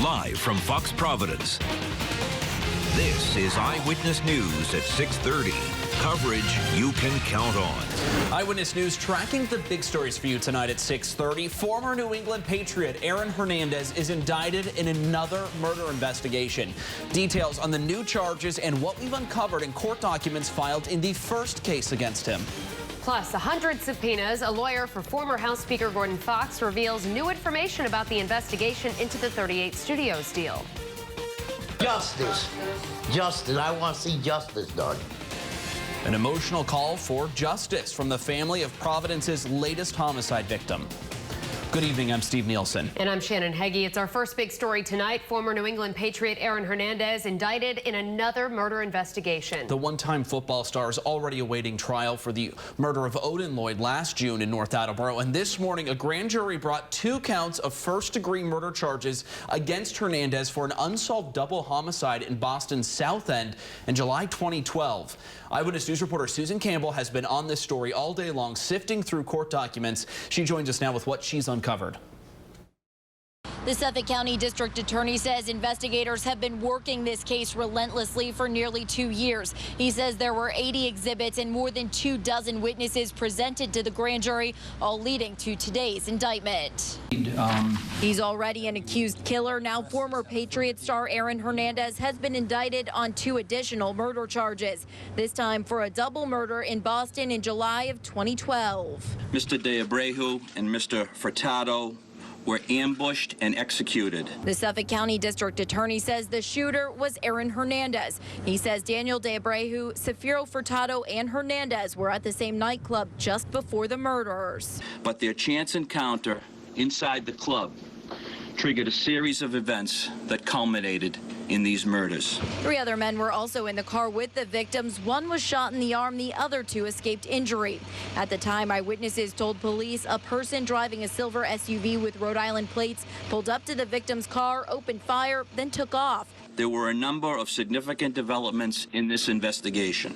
Live from Fox Providence, this is Eyewitness News at 6:30. Coverage you can count on. Eyewitness News tracking the big stories for you tonight at 6:30. Former New England Patriot Aaron Hernandez is indicted in another murder investigation. Details on the new charges and what we've uncovered in court documents filed in the first case against him. Plus, 100 subpoenas. A lawyer for former House Speaker Gordon Fox reveals new information about the investigation into the 38 Studios deal. Justice. Justice. I want to see justice done. An emotional call for justice from the family of Providence's latest homicide victim. Good evening, I'm Steve Nielsen. And I'm Shannon Heggie. It's our first big story tonight. Former New England Patriot Aaron Hernandez indicted in another murder investigation. The one-time football star is already awaiting trial for the murder of Odin Lloyd last June in North Attleboro. And this morning, a grand jury brought 2 counts of first-degree murder charges against Hernandez for an unsolved double homicide in Boston's South End in July 2012. Eyewitness News reporter Susan Campbell has been on this story all day long, sifting through court documents. She joins us now with what she's uncovered. The Suffolk County District Attorney says investigators have been working this case relentlessly for nearly 2 years. He says there were 80 exhibits and more than 24 witnesses presented to the grand jury, all leading to today's indictment. He's already an accused killer. Now former Patriot star Aaron Hernandez has been indicted on 2 additional murder charges, this time for a double murder in Boston in July of 2012. Mr. De Abreu and Mr. Furtado were ambushed and executed. The Suffolk County District Attorney says the shooter was Aaron Hernandez. He says Daniel De Abreu, Safiro Furtado, and Hernandez were at the same nightclub just before the murders. But their chance encounter inside the club triggered a series of events that culminated in these murders. 3 other men were also in the car with the victims. One was shot in the arm. The other 2 escaped injury. At the time, eyewitnesses told police a person driving a silver SUV with Rhode Island plates pulled up to the victim's car, opened fire, then took off. There were a number of significant developments in this investigation.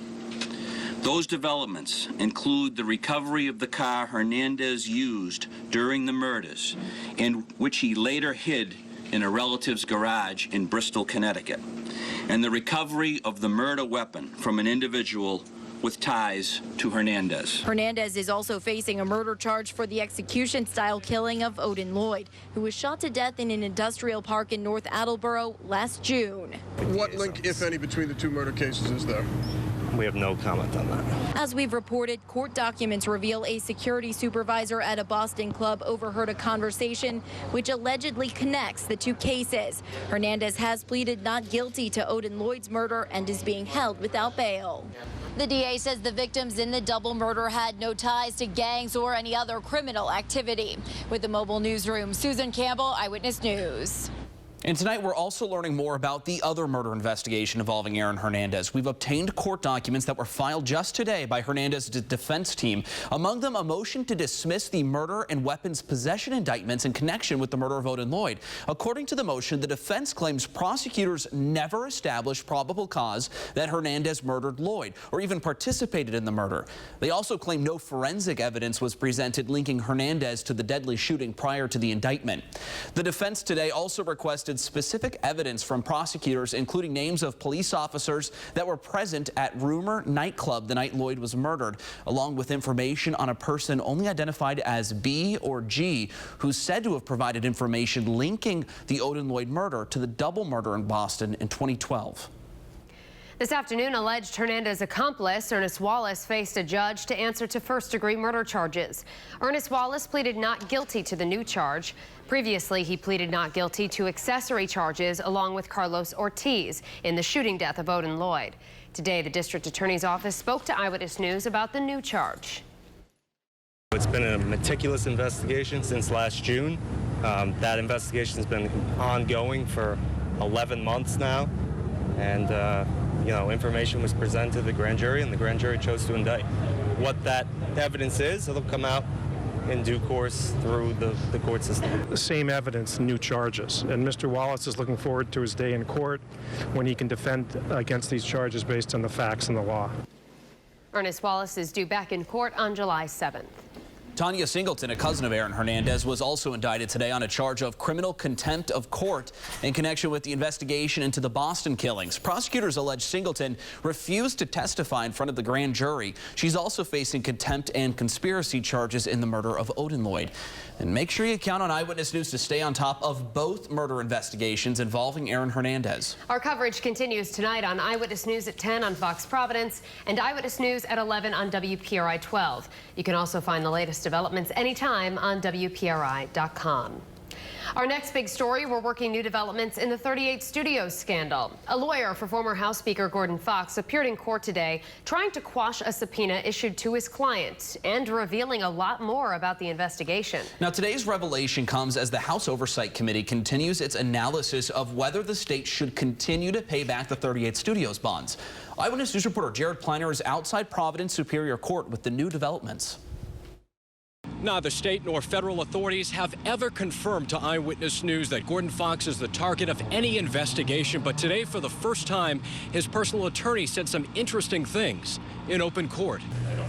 Those developments include the recovery of the car Hernandez used during the murders, and which he later hid in a relative's garage in Bristol, Connecticut, and the recovery of the murder weapon from an individual with ties to Hernandez. Hernandez is also facing a murder charge for the execution-style killing of Odin Lloyd, who was shot to death in an industrial park in North Attleboro last June. What link, if any, between the 2 murder cases is there? We have no comment on that. As we've reported, court documents reveal a security supervisor at a Boston club overheard a conversation which allegedly connects the 2 cases. Hernandez has pleaded not guilty to Odin Lloyd's murder and is being held without bail. The DA says the victims in the double murder had no ties to gangs or any other criminal activity. With the mobile newsroom, Susan Campbell, Eyewitness News. And tonight we're also learning more about the other murder investigation involving Aaron Hernandez. We've obtained court documents that were filed just today by Hernandez's defense team. Among them, a motion to dismiss the murder and weapons possession indictments in connection with the murder of Odin Lloyd. According to the motion, the defense claims prosecutors never established probable cause that Hernandez murdered Lloyd or even participated in the murder. They also claim no forensic evidence was presented linking Hernandez to the deadly shooting prior to the indictment. The defense today also requested specific evidence from prosecutors, including names of police officers that were present at Rumor nightclub the night Lloyd was murdered, along with information on a person only identified as B or G, who's said to have provided information linking the Odin Lloyd murder to the double murder in Boston in 2012. This afternoon, alleged Hernandez accomplice Ernest Wallace faced a judge to answer to first-degree murder charges. Ernest Wallace pleaded not guilty to the new charge. Previously, he pleaded not guilty to accessory charges along with Carlos Ortiz in the shooting death of Odin Lloyd. Today, the district attorney's office spoke to Eyewitness News about the new charge. It's been a meticulous investigation since last June. That investigation has been ongoing for 11 months now. And, information was presented to the grand jury, and the grand jury chose to indict. What that evidence is, it'll come out in due course through the court system. The same evidence, new charges. And Mr. Wallace is looking forward to his day in court when he can defend against these charges based on the facts and the law. Ernest Wallace is due back in court on July 7th. Tanya Singleton, a cousin of Aaron Hernandez, was also indicted today on a charge of criminal contempt of court in connection with the investigation into the Boston killings. Prosecutors allege Singleton refused to testify in front of the grand jury. She's also facing contempt and conspiracy charges in the murder of Odin Lloyd. And make sure you count on Eyewitness News to stay on top of both murder investigations involving Aaron Hernandez. Our coverage continues tonight on Eyewitness News at 10 on Fox Providence and Eyewitness News at 11 on WPRI 12. You can also find the latest developments anytime on WPRI.com. Our next big story, we're working new developments in the 38 Studios scandal. A lawyer for former House Speaker Gordon Fox appeared in court today trying to quash a subpoena issued to his client and revealing a lot more about the investigation. Now, today's revelation comes as the House Oversight Committee continues its analysis of whether the state should continue to pay back the 38 Studios bonds. Eyewitness News reporter Jared Pliner is outside Providence Superior Court with the new developments. Neither state nor federal authorities have ever confirmed to Eyewitness News that Gordon Fox is the target of any investigation. But today, for the first time, his personal attorney said some interesting things in open court.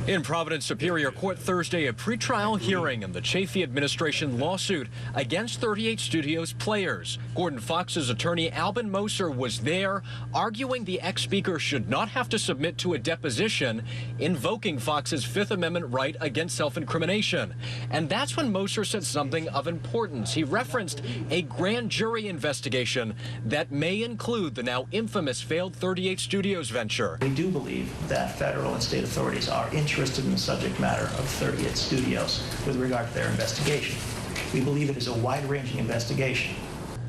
In Providence Superior Court Thursday, a pretrial hearing in the Chafee administration lawsuit against 38 Studios players. Gordon Fox's attorney, Alvin Moser, was there arguing the ex-speaker should not have to submit to a deposition, invoking Fox's Fifth Amendment right against self-incrimination. And that's when Moser said something of importance. He referenced a grand jury investigation that may include the now infamous failed 38 Studios venture. We do believe that federal and state authorities are interested in the subject matter of 38 Studios with regard to their investigation. We believe it is a wide-ranging investigation.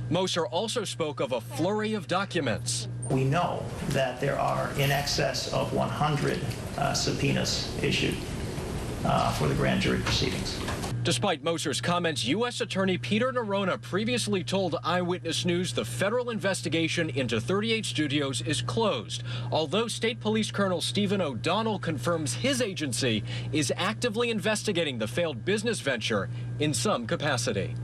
Moser also spoke of a flurry of documents. We know that there are in excess of 100 subpoenas issued for the grand jury proceedings. Despite Moser's comments, U.S. Attorney Peter Nerona previously told Eyewitness News the federal investigation into 38 Studios is closed, although State Police Colonel Stephen O'Donnell confirms his agency is actively investigating the failed business venture in some capacity.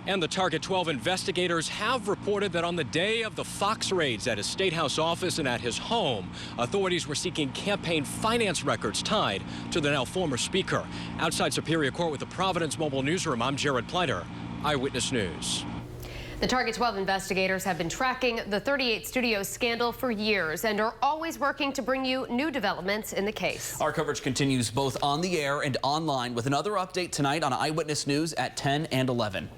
And the Target 12 investigators have reported that on the day of the Fox raids at his State House office and at his home, authorities were seeking campaign finance records tied to the now former speaker. Outside Superior Court with the Providence Mobile Newsroom, I'm Jared Pliner, Eyewitness News. The Target 12 investigators have been tracking the 38 Studios scandal for years and are always working to bring you new developments in the case. Our coverage continues both on the air and online with another update tonight on Eyewitness News at 10 and 11.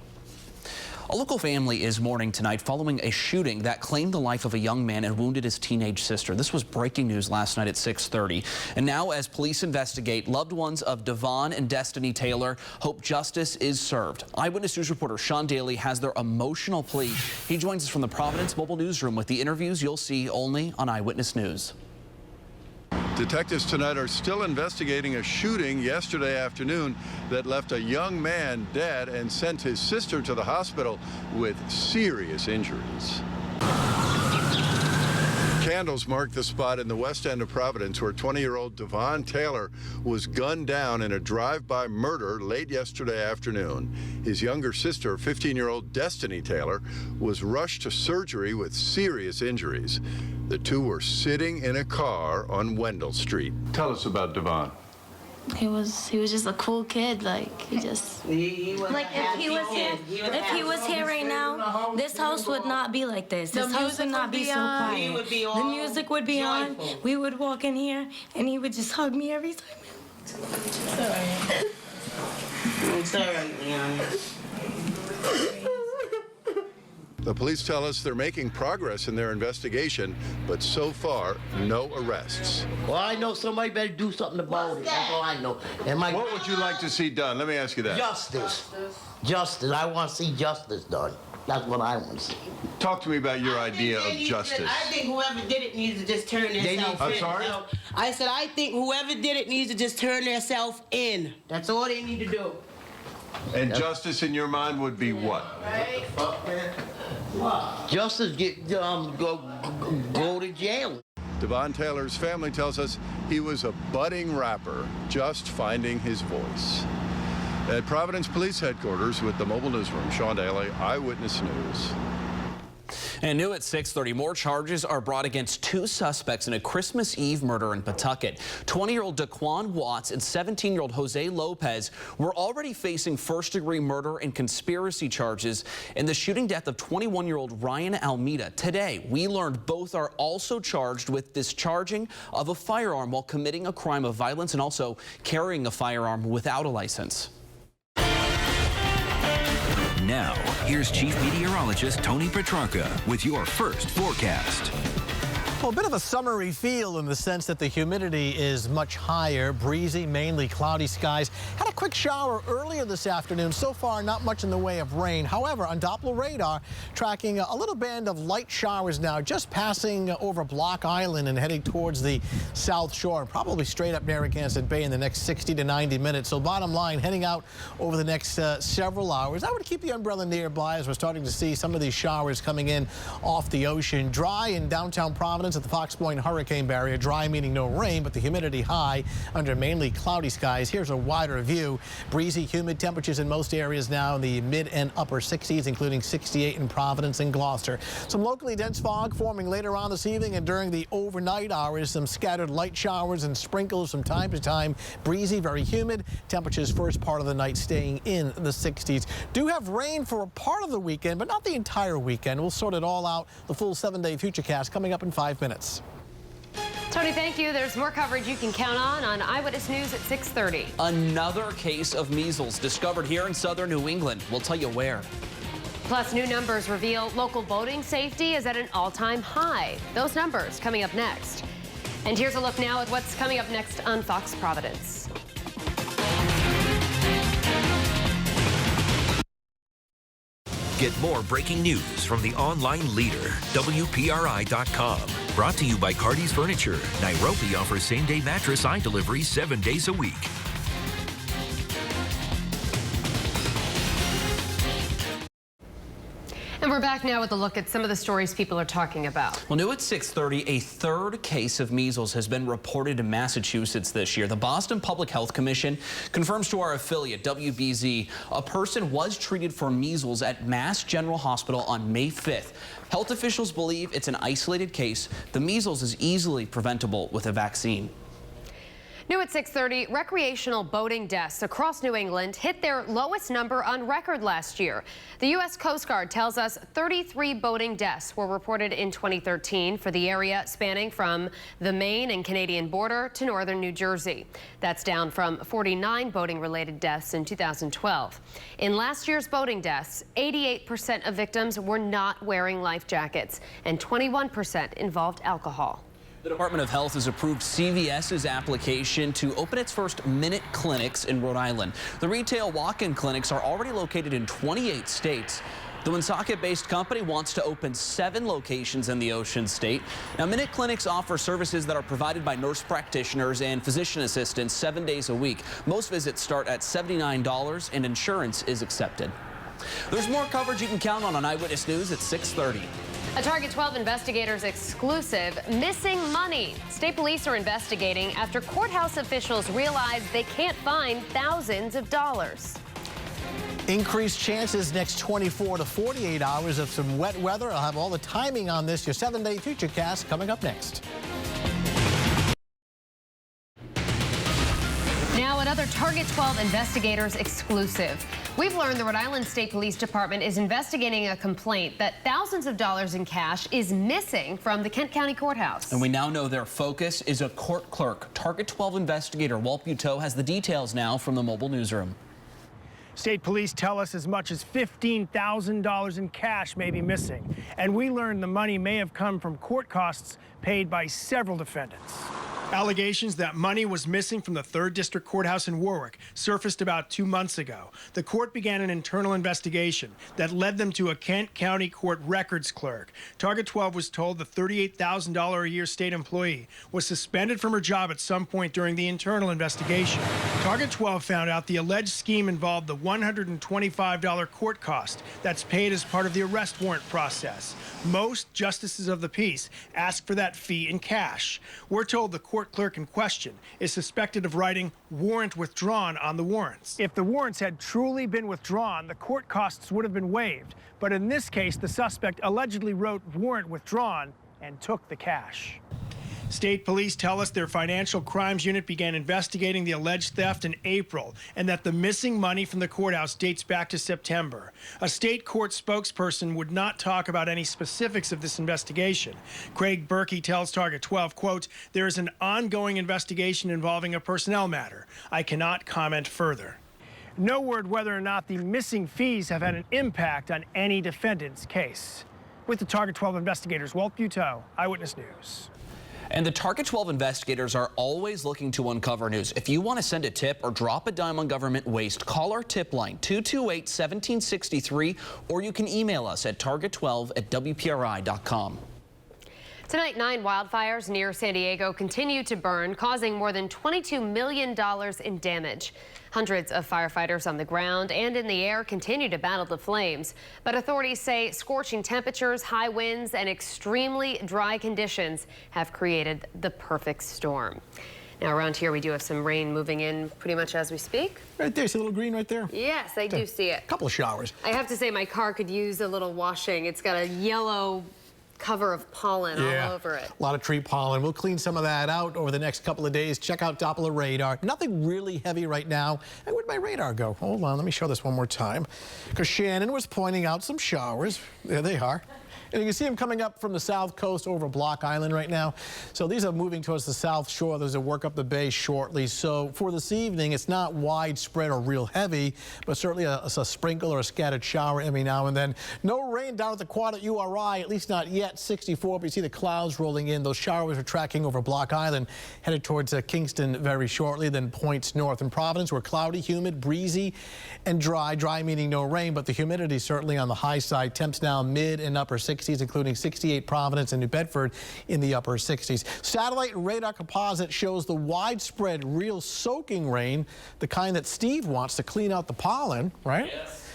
A local family is mourning tonight following a shooting that claimed the life of a young man and wounded his teenage sister. This was breaking news last night at 6:30. And now, as police investigate, loved ones of Devon and Destiny Taylor hope justice is served. Eyewitness News reporter Sean Daly has their emotional plea. He joins us from the Providence Mobile Newsroom with the interviews you'll see only on Eyewitness News. Detectives tonight are still investigating a shooting yesterday afternoon that left a young man dead and sent his sister to the hospital with serious injuries. Candles mark the spot in the west end of Providence where 20-year-old Devon Taylor was gunned down in a drive-by murder late yesterday afternoon. His younger sister, 15-year-old Destiny Taylor, was rushed to surgery with serious injuries. The two were sitting in a car on Wendell Street. Tell us about Devon. He was just a cool kid. Like he just like if he was here right now, this house would not be like this. This house would not be so quiet. The music would be on. We would walk in here, and he would just hug me every time. It's all right. It's all right, Leon. The police tell us they're making progress in their investigation, but so far, no arrests. Well, I know somebody better do something about it. That's all I know. What would you like to see done? Let me ask you that. Justice. Justice. I want to see justice done. That's what I want to see. Talk to me about your idea of justice. I think whoever did it needs to just turn themselves in. I'm sorry? I said I think whoever did it needs to just turn themselves in. That's all they need to do. And justice in your mind would be what? Right? Justice go to jail. Devon Taylor's family tells us he was a budding rapper, just finding his voice. At Providence Police Headquarters with the Mobile Newsroom, Sean Daly, Eyewitness News. And new at 6:30, more charges are brought against two suspects in a Christmas Eve murder in Pawtucket. 20-year-old Daquan Watts and 17-year-old Jose Lopez were already facing first-degree murder and conspiracy charges in the shooting death of 21-year-old Ryan Almeida. Today, we learned both are also charged with discharging of a firearm while committing a crime of violence and also carrying a firearm without a license. Now, here's Chief Meteorologist Tony Petrarca with your first forecast. Well, a bit of a summery feel in the sense that the humidity is much higher, breezy, mainly cloudy skies. Had a quick shower earlier this afternoon. So far, not much in the way of rain. However, on Doppler radar, tracking a little band of light showers now, just passing over Block Island and heading towards the south shore, probably straight up Narragansett Bay in the next 60 to 90 minutes. So bottom line, heading out over the next several hours. I would keep the umbrella nearby as we're starting to see some of these showers coming in off the ocean. Dry in downtown Providence at the Fox Point hurricane barrier. Dry meaning no rain, but the humidity high under mainly cloudy skies. Here's a wider view. Breezy, humid temperatures in most areas now in the mid and upper 60s, including 68 in Providence and Gloucester. Some locally dense fog forming later on this evening and during the overnight hours. Some scattered light showers and sprinkles from time to time. Breezy, very humid. Temperatures first part of the night staying in the 60s. Do have rain for a part of the weekend, but not the entire weekend. We'll sort it all out. The full 7-day futurecast coming up in 5 minutes. Tony, thank you. There's more coverage you can count on Eyewitness News at 6:30. Another case of measles discovered here in southern New England. We'll tell you where. Plus, new numbers reveal local boating safety is at an all-time high. Those numbers coming up next. And here's a look now at what's coming up next on Fox Providence. Get more breaking news from the online leader, WPRI.com. Brought to you by Cardi's Furniture. Nairobi offers same-day mattress eye delivery 7 days a week. And we're back now with a look at some of the stories people are talking about. Well, new at 6:30, a third case of measles has been reported in Massachusetts this year. The Boston Public Health Commission confirms to our affiliate, WBZ, a person was treated for measles at Mass General Hospital on May 5th. Health officials believe it's an isolated case. The measles is easily preventable with a vaccine. New at 6:30, recreational boating deaths across New England hit their lowest number on record last year. The U.S. Coast Guard tells us 33 boating deaths were reported in 2013 for the area spanning from the Maine and Canadian border to northern New Jersey. That's down from 49 boating-related deaths in 2012. In last year's boating deaths, 88% of victims were not wearing life jackets, and 21% involved alcohol. The Department of Health has approved CVS's application to open its first Minute Clinics in Rhode Island. The retail walk-in clinics are already located in 28 states. The Woonsocket-based company wants to open 7 locations in the Ocean State. Now, Minute Clinics offer services that are provided by nurse practitioners and physician assistants 7 days a week. Most visits start at $79 and insurance is accepted. There's more coverage you can count on Eyewitness News at 6:30. A Target 12 investigators exclusive, missing money. State police are investigating after courthouse officials realize they can't find thousands of dollars. Increased chances next 24 to 48 hours of some wet weather. I'll have all the timing on this. Your 7-day futurecast coming up next. Now another Target 12 investigators exclusive. We've learned the Rhode Island State Police Department is investigating a complaint that thousands of dollars in cash is missing from the Kent County Courthouse. And we now know their focus is a court clerk. Target 12 investigator Walt Buteau has the details now from the mobile newsroom. State police tell us as much as $15,000 in cash may be missing. And we learned the money may have come from court costs paid by several defendants. Allegations that money was missing from the 3rd District Courthouse in Warwick surfaced about 2 months ago. The court began an internal investigation that led them to a Kent County Court records clerk. Target 12 was told the $38,000 a year state employee was suspended from her job at some point during the internal investigation. Target 12 found out the alleged scheme involved the $125 court cost that's paid as part of the arrest warrant process. Most justices of the peace ask for that fee in cash. We're told the court clerk in question is suspected of writing warrant withdrawn on the warrants. If the warrants had truly been withdrawn, the court costs would have been waived. But in this case, the suspect allegedly wrote warrant withdrawn and took the cash. State police tell us their financial crimes unit began investigating the alleged theft in April and that the missing money from the courthouse dates back to September. A state court spokesperson would not talk about any specifics of this investigation. Craig Berkey tells Target 12, quote, "There is an ongoing investigation involving a personnel matter. I cannot comment further." No word whether or not the missing fees have had an impact on any defendant's case. With the Target 12 investigators, Walt Buteau, Eyewitness News. And the Target 12 investigators are always looking to uncover news. If you want to send a tip or drop a dime on government waste, call our tip line 228-1763, or you can email us at target12@wpri.com. Tonight, 9 wildfires near San Diego continue to burn, causing more than $22 million in damage. Hundreds of firefighters on the ground and in the air continue to battle the flames. But authorities say scorching temperatures, high winds, and extremely dry conditions have created the perfect storm. Now, around here, we do have some rain moving in pretty much as we speak. Right there, see a little green right there? Yes, I do see it. A couple of showers. I have to say my car could use a little washing. It's got a yellow cover of pollen all over it. A lot of tree pollen. We'll clean some of that out over the next couple of days. Check out Doppler radar. Nothing really heavy right now. And where'd my radar go? Hold on, let me show this one more time. Because Shannon was pointing out some showers. There they are. And you can see them coming up from the south coast over Block Island right now. So these are moving towards the south shore. There's a work up the bay shortly. So for this evening, it's not widespread or real heavy, but certainly a sprinkle or a scattered shower every now and then. No rain down at the quad at URI, at least not yet. 64, but you see the clouds rolling in. Those showers are tracking over Block Island, headed towards Kingston very shortly, then points north. In Providence, we're cloudy, humid, breezy, and dry. Dry meaning no rain, but the humidity certainly on the high side. Temps now mid and upper 60s, including 68 Providence and New Bedford in the upper 60s. Satellite and radar composite shows the widespread real soaking rain, the kind that Steve wants to clean out the pollen, right? Yes.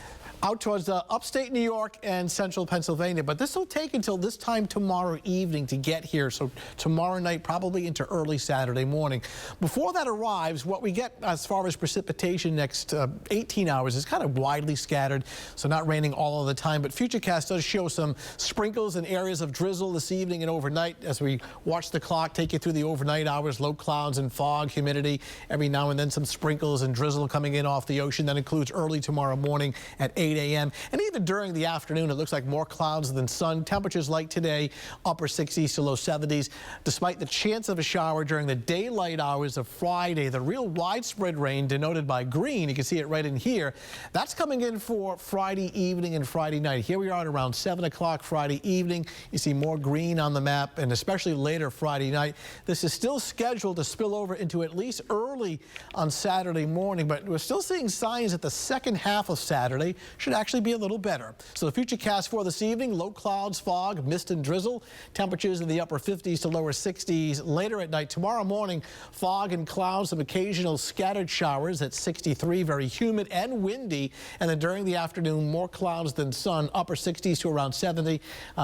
Out towards upstate New York and central Pennsylvania. But this will take until this time tomorrow evening to get here. So tomorrow night, probably into early Saturday morning. Before that arrives, what we get as far as precipitation next 18 hours is kind of widely scattered. So not raining all of the time. But Futurecast does show some sprinkles and areas of drizzle this evening and overnight as we watch the clock take you through the overnight hours. Low clouds and fog, humidity. Every now and then some sprinkles and drizzle coming in off the ocean. That includes early tomorrow morning at 8 a.m. And even during the afternoon, it looks like more clouds than sun. Temperatures like today, upper 60s to low 70s. Despite the chance of a shower during the daylight hours of Friday, the real widespread rain denoted by green, you can see it right in here, that's coming in for Friday evening and Friday night. Here we are at around 7 o'clock Friday evening. You see more green on the map, and especially later Friday night. This is still scheduled to spill over into at least early on Saturday morning, but we're still seeing signs that the second half of Saturday should actually be a little better. So the Futurecast for this evening, low clouds, fog, mist and drizzle. Temperatures in the upper 50s to lower 60s. Later at night, tomorrow morning, fog and clouds, some occasional scattered showers at 63, very humid and windy. And then during the afternoon, more clouds than sun, upper 60s to around 70.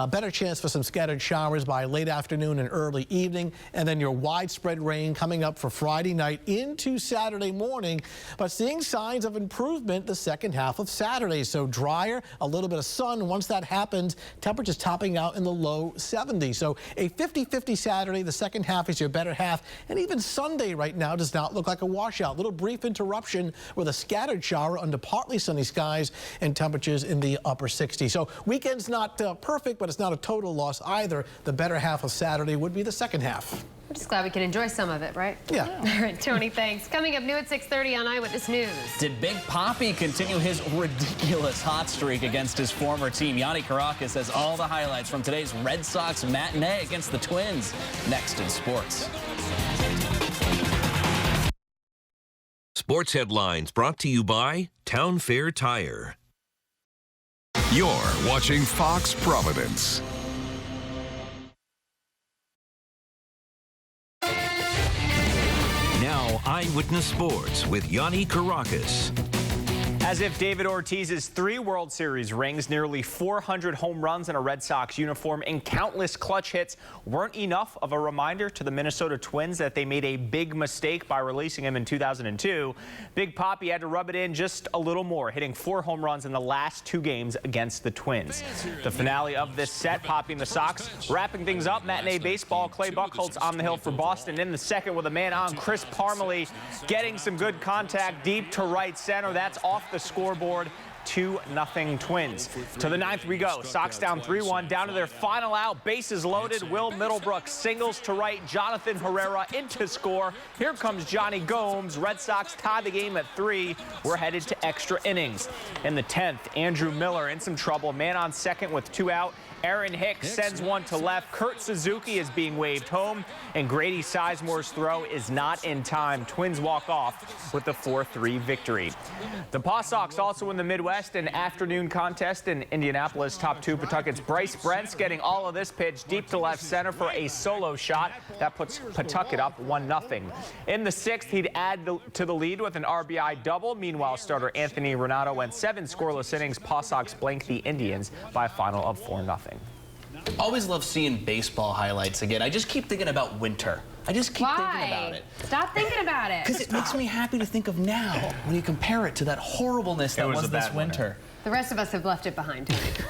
Better chance for some scattered showers by late afternoon and early evening. And then your widespread rain coming up for Friday night into Saturday morning. But seeing signs of improvement the second half of Saturday. So drier, a little bit of sun. Once that happens, temperatures topping out in the low 70s. So a 50-50 Saturday. The second half is your better half. And even Sunday right now does not look like a washout. Little brief interruption with a scattered shower under partly sunny skies and temperatures in the upper 60s. So weekend's not perfect, but it's not a total loss either. The better half of Saturday would be the second half. We're just glad we can enjoy some of it, right? Yeah. All right, Tony, thanks. Coming up new at 6:30 on Eyewitness News. Did Big Papi continue his ridiculous hot streak against his former team? Yanni Caracas has all the highlights from today's Red Sox matinee against the Twins. Next in sports. Sports headlines brought to you by Town Fair Tire. You're watching Fox Providence. Now, Eyewitness Sports with Yanni Caracas. As if David Ortiz's 3 World Series rings, nearly 400 home runs in a Red Sox uniform, and countless clutch hits weren't enough of a reminder to the Minnesota Twins that they made a big mistake by releasing him in 2002. Big Papi had to rub it in just a little more, hitting 4 home runs in the last 2 games against the Twins. The finale of this set, Papi and the Sox wrapping things up. Matinee baseball, Clay Buchholz on the hill for Boston in the second with a man on. Chris Parmelee getting some good contact deep to right center. That's off the scoreboard. 2-0 Twins. To the 9th we go. Sox down 3-1, down to their final out. Bases loaded. Will Middlebrook singles to right. Jonathan Herrera into score. Here comes Johnny Gomes. Red Sox tie the game at 3. We're headed to extra innings. In the 10th, Andrew Miller in some trouble. Man on second with 2 out. Aaron Hicks sends one to left. Kurt Suzuki is being waved home, and Grady Sizemore's throw is not in time. Twins walk off with the 4-3 victory. The Paw Sox also in the Midwest, an afternoon contest in Indianapolis. Top 2 Pawtucket's Bryce Brent's getting all of this pitch deep to left center for a solo shot. That puts Pawtucket up 1-0. In the 6th, he'd add to the lead with an RBI double. Meanwhile, starter Anthony Renato went 7 scoreless innings. Paw Sox blanked the Indians by a final of 4-0. Always love seeing baseball highlights again. I just keep thinking about winter. I just keep thinking about it. Stop thinking about it. Because it makes me happy to think of now when you compare it to that horribleness that was this winter. The rest of us have left it behind tonight.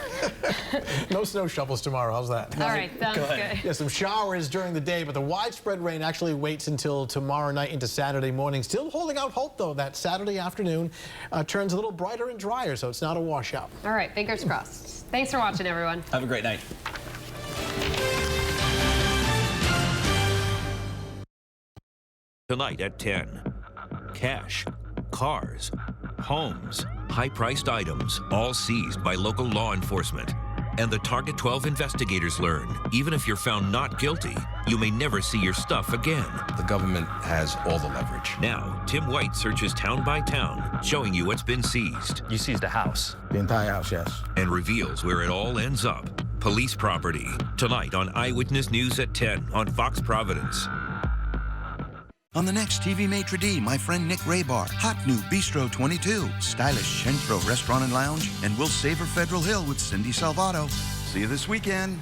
No snow shovels tomorrow. How's that? All right, sounds good. Yeah, some showers during the day, but the widespread rain actually waits until tomorrow night into Saturday morning. Still holding out hope, though, that Saturday afternoon turns a little brighter and drier, so it's not a washout. All right, fingers crossed. Thanks for watching, everyone. Have a great night. Tonight at 10. Cash, cars, homes, high-priced items, all seized by local law enforcement. And the Target 12 investigators learn, even if you're found not guilty, you may never see your stuff again. The government has all the leverage. Now, Tim White searches town by town, showing you what's been seized. You seized a house. The entire house, yes. And reveals where it all ends up. Police property. Tonight on Eyewitness News at 10 on Fox Providence. On the next TV maitre d', my friend Nick Raybar. Hot new Bistro 22. Stylish Centro Restaurant and Lounge. And we'll savor Federal Hill with Cindy Salvato. See you this weekend.